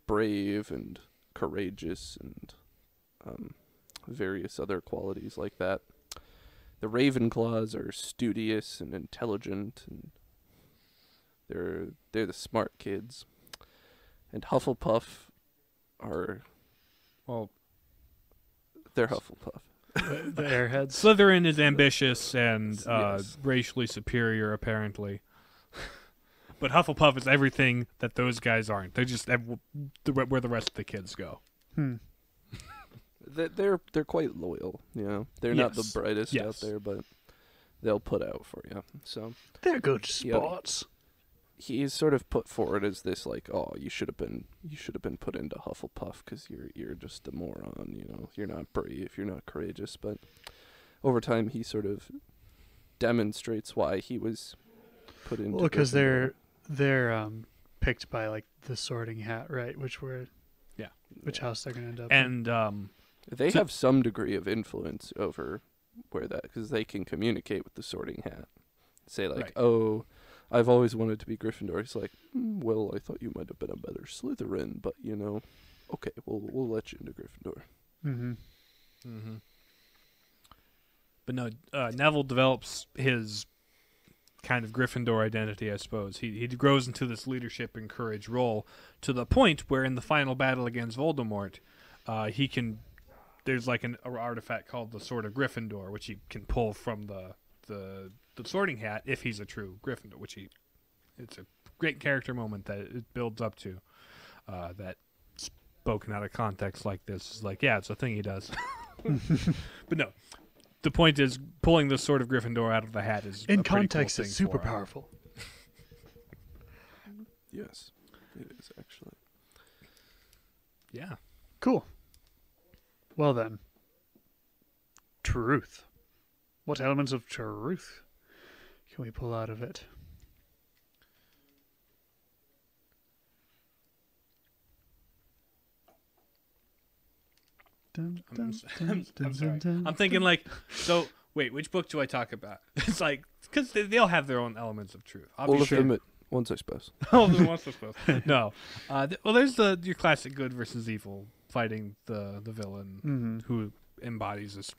C: brave and courageous and various other qualities like that. The Ravenclaws are studious and intelligent, and they're the smart kids. And Hufflepuff are
B: Well,
C: they're Hufflepuff.
A: The airheads.
B: Slytherin is ambitious and
C: Yes.
B: racially superior, apparently. But Hufflepuff is everything that those guys aren't. They're just where the rest of the kids go.
C: They're quite loyal, you know. They're not the
B: Yes.
C: brightest out
B: Yes.
C: there, but they'll put out for you. So
A: They're good
C: Yeah.
A: spots.
C: he's sort of put forward as this like, oh, you should have been put into Hufflepuff because you're just a moron, you know. You're not brave, you're not courageous. But over time, he sort of demonstrates why he was put into.
A: Well, because
C: Gryffindor.
A: they're picked by like the Sorting Hat, right? Which house they're gonna end up in.
B: And
C: They
B: So-
C: have some degree of influence over where that, because they can communicate with the Sorting Hat. Say like,
B: Right.
C: oh, I've always wanted to be Gryffindor. It's like, well, I thought you might have been a better Slytherin, but you know, okay, we'll let you into Gryffindor.
A: Mm-hmm.
B: Mm-hmm. But no, Neville develops his kind of Gryffindor identity, I suppose. He grows into this leadership and courage role to the point where in the final battle against Voldemort, he can. There's like an artifact called the Sword of Gryffindor, which he can pull from the Sorting Hat if he's a true Gryffindor. It's a great character moment that it builds up to. That spoken out of context like this is like, yeah, it's a thing he does. But no, the point is pulling the Sword of Gryffindor out of the hat is
A: In
B: a pretty
A: context,
B: cool
A: it's
B: thing
A: super
B: for him.
A: powerful.
C: Yes, it is actually.
B: Yeah.
A: Cool. Well then, truth. What elements of truth can we pull out of it? Dun,
B: I'm
A: dun,
B: s-
A: dun,
B: I'm
A: dun,
B: sorry.
A: dun, dun.
B: I'm thinking like, so wait, which book do I talk about? It's like because they'll have their own elements of truth.
C: All of
B: Obviously,
C: them at once, I suppose.
B: all of them once, I suppose. No, well, there's your classic good versus evil fighting the villain
A: Mhm.
B: who embodies this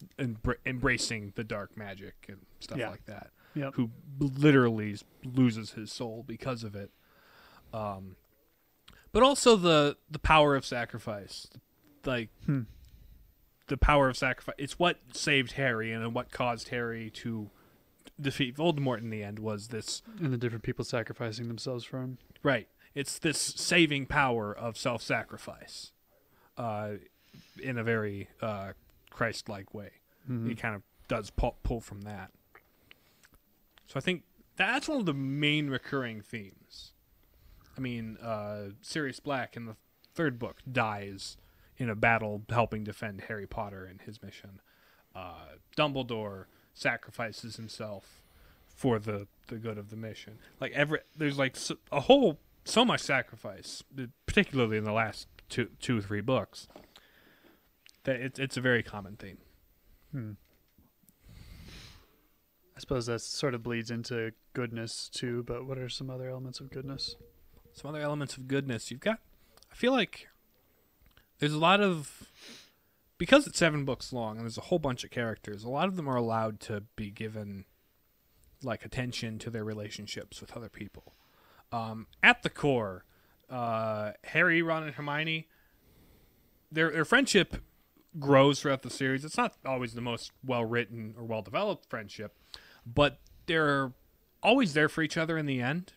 B: embracing the dark magic and stuff
A: Yeah.
B: like that.
A: Yep.
B: Who literally loses his soul because of it. But also the power of sacrifice, like the power of sacrifice. It's what saved Harry and what caused Harry to defeat Voldemort in the end. Was this
A: And the different people sacrificing themselves for him.
B: right? It's this saving power of self-sacrifice, in a very Christ-like way.
A: Mhm.
B: He kind of does pull from that. So I think that's one of the main recurring themes. I mean, Sirius Black in the third book dies in a battle helping defend Harry Potter and his mission. Dumbledore sacrifices himself for the good of the mission. Like there's like so much sacrifice, particularly in the last two or three books, that it's a very common theme.
A: I suppose that sort of bleeds into goodness too, but what are some other elements of goodness?
B: Some other elements of goodness I feel like there's a lot of, because it's 7 books long and there's a whole bunch of characters, a lot of them are allowed to be given like attention to their relationships with other people. At the core, Harry, Ron, and Hermione, their friendship grows throughout the series. It's not always the most well-written or well-developed friendship, but they're always there for each other in the end.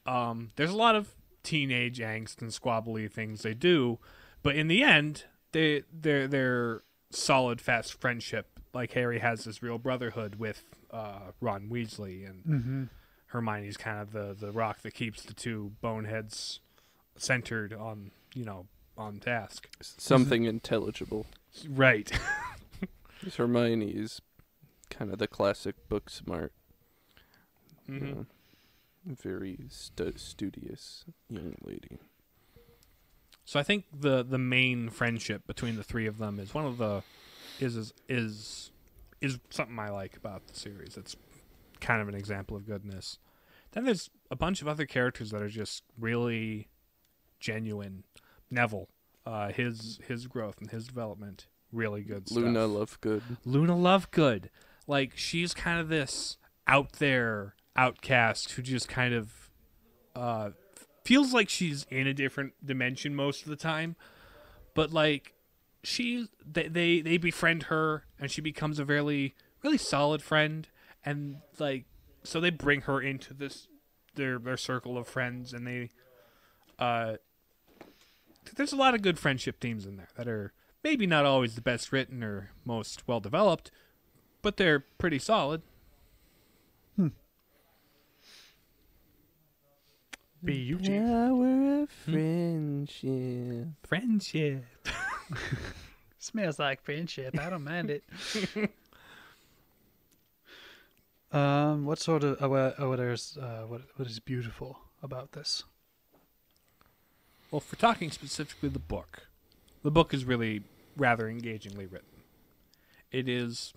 B: There's a lot of teenage angst and squabbly things they do, but in the end, they're solid, fast friendship. Like Harry has this real brotherhood with Ron Weasley, and Hermione's kind of the rock that keeps the two boneheads centered on task.
C: Something intelligible.
B: Right.
C: Hermione is kind of the classic book smart. Very studious young lady.
B: So I think the main friendship between the three of them is one of the is something I like about the series. It's kind of an example of goodness. Then there's a bunch of other characters that are just really genuine. Neville, his growth and his development, really good stuff.
C: Luna Lovegood.
B: Like, she's kind of this out there outcast who just kind of feels like she's in a different dimension most of the time, but like they befriend her and she becomes a really solid friend, and like so they bring her into their circle of friends, and they there's a lot of good friendship themes in there that are maybe not always the best written or most well developed, but they're pretty solid.
A: B-U-G.
C: Power of friendship.
B: Friendship.
A: Smells like friendship. I don't mind it. What sort of what is beautiful about this?
B: Well, if we're talking specifically the book is really rather engagingly written. It is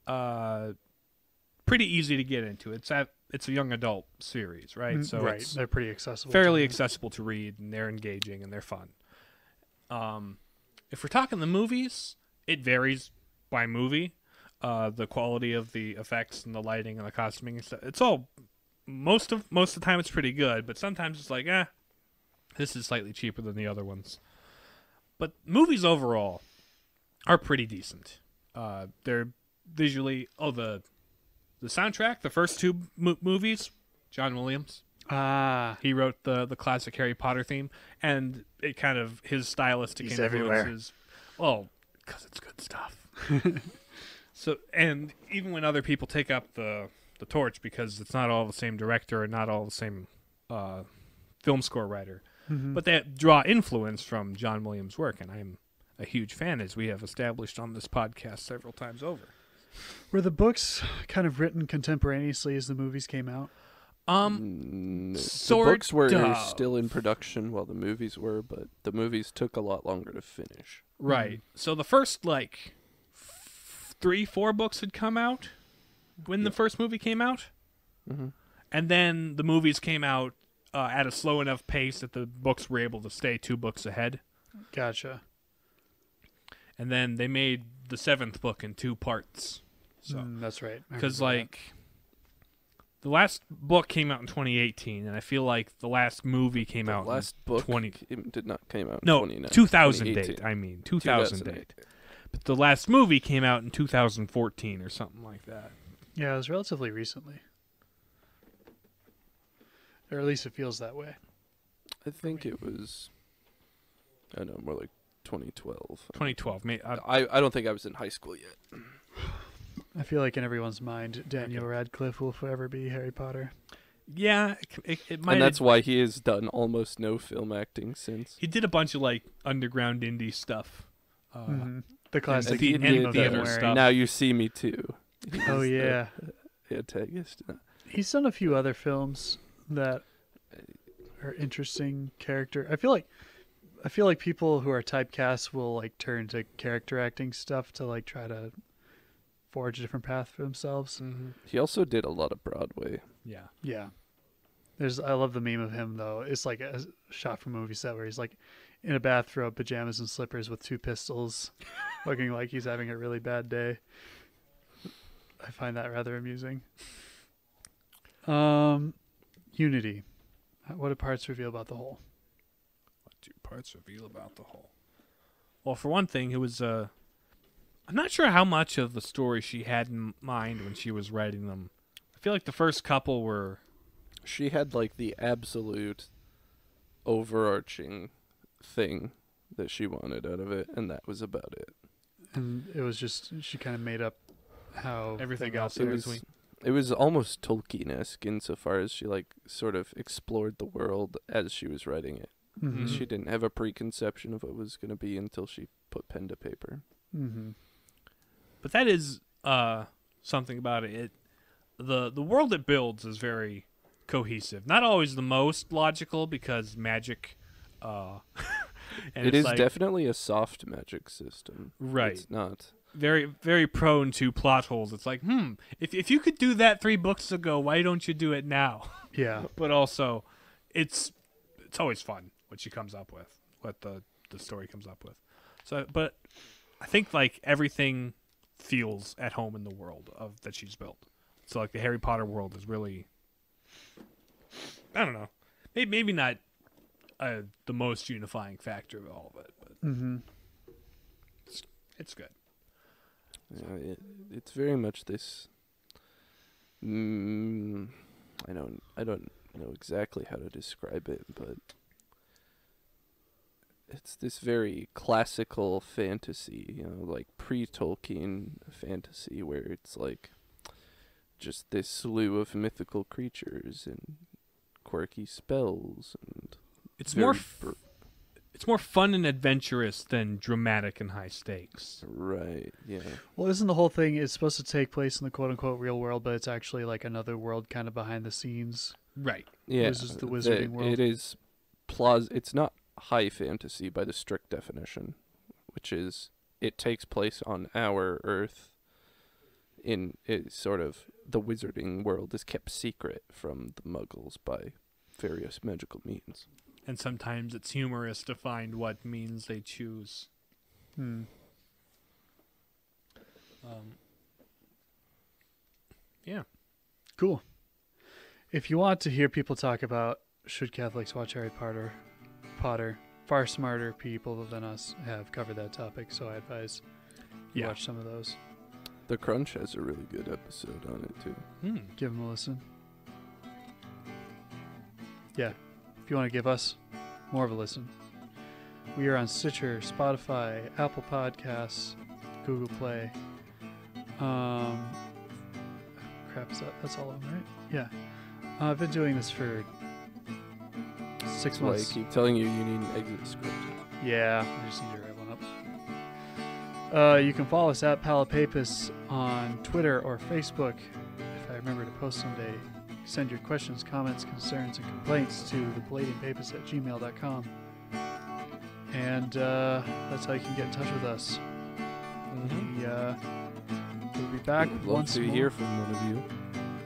B: pretty easy to get into. It's a young adult series, right? So
A: right,
B: it's
A: they're pretty accessible.
B: fairly accessible to read, and they're engaging and they're fun. If we're talking the movies, it varies by movie. The quality of the effects and the lighting and the costuming and stuff. It's all most of the time it's pretty good, but sometimes it's like, this is slightly cheaper than the other ones. But movies overall are pretty decent. They're visually the soundtrack, the first two movies, John Williams. He wrote the classic Harry Potter theme, and it kind of his stylistic influences. Well, because it's good stuff. So, and even when other people take up the torch, because it's not all the same director and not all the same film score writer, but they draw influence from John Williams' work, and I'm a huge fan, as we have established on this podcast several times over.
A: Were the books kind of written contemporaneously as the movies came out?
C: The books were still in production while the movies were, but the movies took a lot longer to finish.
B: Right. So the first 3-4 books had come out when the first movie came out, and then the movies came out at a slow enough pace that the books were able to stay 2 books ahead.
A: Gotcha.
B: And then they made the 7th book in 2 parts. So
A: that's right.
B: Because the last book came out in 2018, and I feel like the last movie came out
C: last
B: in
C: book
B: 20.
C: Did not came out in
B: No,
C: 2008.
B: I mean 2008. But the last movie came out in 2014 or something like that.
A: Yeah, it was relatively recently. Or at least it feels that way.
C: I think it was, I don't know, more like 2012.
B: 2012.
C: I don't think I was in high school yet.
A: I feel like in everyone's mind, Daniel Radcliffe will forever be Harry Potter.
B: Yeah, it might.
C: And that's why he has done almost no film acting since.
B: He did a bunch of like underground indie stuff.
A: The classic
B: the
A: meme of
B: theater
A: him wearing.
B: stuff.
C: Now You See Me Too.
A: Oh
C: He's
A: yeah,
C: the antagonist.
A: he's done a few other films that are interesting character. I feel like people who are typecast will like turn to character acting stuff to like try to forge a different path for themselves.
C: He also did a lot of Broadway.
B: Yeah.
A: Yeah. I love the meme of him though. It's like a shot from a movie set where he's like in a bathrobe, pajamas and slippers with 2 pistols, looking like he's having a really bad day. I find that rather amusing. Unity. What do parts reveal about the whole?
B: What do parts reveal about the whole? Well, for one thing, it was I'm not sure how much of the story she had in mind when she was writing them. I feel like the first couple were...
C: She had like the absolute overarching thing that she wanted out of it, and that was about it.
A: And it was just, she kind of made up how
B: Everything
A: they got
B: else
A: there.
C: It was almost Tolkien-esque insofar as she like sort of explored the world as she was writing it.
A: Mhm.
C: She didn't have a preconception of what it was going to be until she put pen to paper.
A: Mhm.
B: But that is something about it. The world it builds is very cohesive. Not always the most logical because magic. And
C: It
B: it's
C: is
B: like
C: definitely a soft magic system.
B: Right.
C: It's not.
B: very very prone to plot holes. It's like, if you could do that 3 books ago, why don't you do it now?
A: Yeah.
B: But also, it's always fun what she comes up with, what the story comes up with. So, but I think like everything feels at home in the world of that she's built. So like the Harry Potter world is really, I don't know, maybe not the most unifying factor of all of it, but it's good.
C: Yeah, it's very much this. I don't know exactly how to describe it, but it's this very classical fantasy, like pre-Tolkien fantasy, where it's like just this slew of mythical creatures and quirky spells, and
B: It's
C: very
B: more it's more fun and adventurous than dramatic and high stakes.
C: right, yeah.
A: Well, isn't the whole thing, it's supposed to take place in the quote-unquote real world, but it's actually like another world kind of behind the scenes?
B: Right.
C: Yeah,
A: This is the wizarding world.
C: It is it's not high fantasy by the strict definition, which is it takes place on our Earth. Sort of the wizarding world is kept secret from the Muggles by various magical means.
B: And sometimes it's humorous to find what means they choose. Yeah.
A: Cool. If you want to hear people talk about should Catholics watch Harry Potter, far smarter people than us have covered that topic, so I advise you watch some of those.
C: The Crunch has a really good episode on it too.
A: Give them a listen. Yeah, if you want to give us more of a listen, we are on Stitcher, Spotify, Apple Podcasts, Google Play. Crap, that's all of them, right? Yeah. I've been doing this for 6
C: That's why I
A: months.
C: keep telling you need an exit script.
A: Yeah, I just need to write one up. You can follow us at Palapapus on Twitter or Facebook. If I remember to post someday, send your questions, comments, concerns, and complaints to thebladingpapus@gmail.com. And that's how you can get in touch with us. We'll be back
C: We'd love
A: once
C: to
A: more.
C: hear from one of you.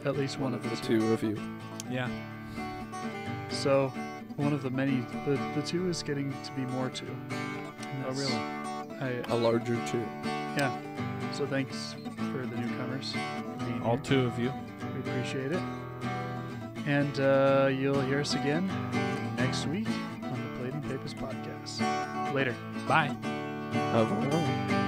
A: At least one of
C: the
A: the
C: two of you.
B: Yeah.
A: So, one of the many, the two is getting to be more two.
B: Oh, really?
C: A larger two.
A: Yeah. So thanks for the newcomers for being
B: All
A: here.
B: 2 of you.
A: We appreciate it. And you'll hear us again next week on the Blading Papers podcast. Later.
B: Bye.
C: Au revoir.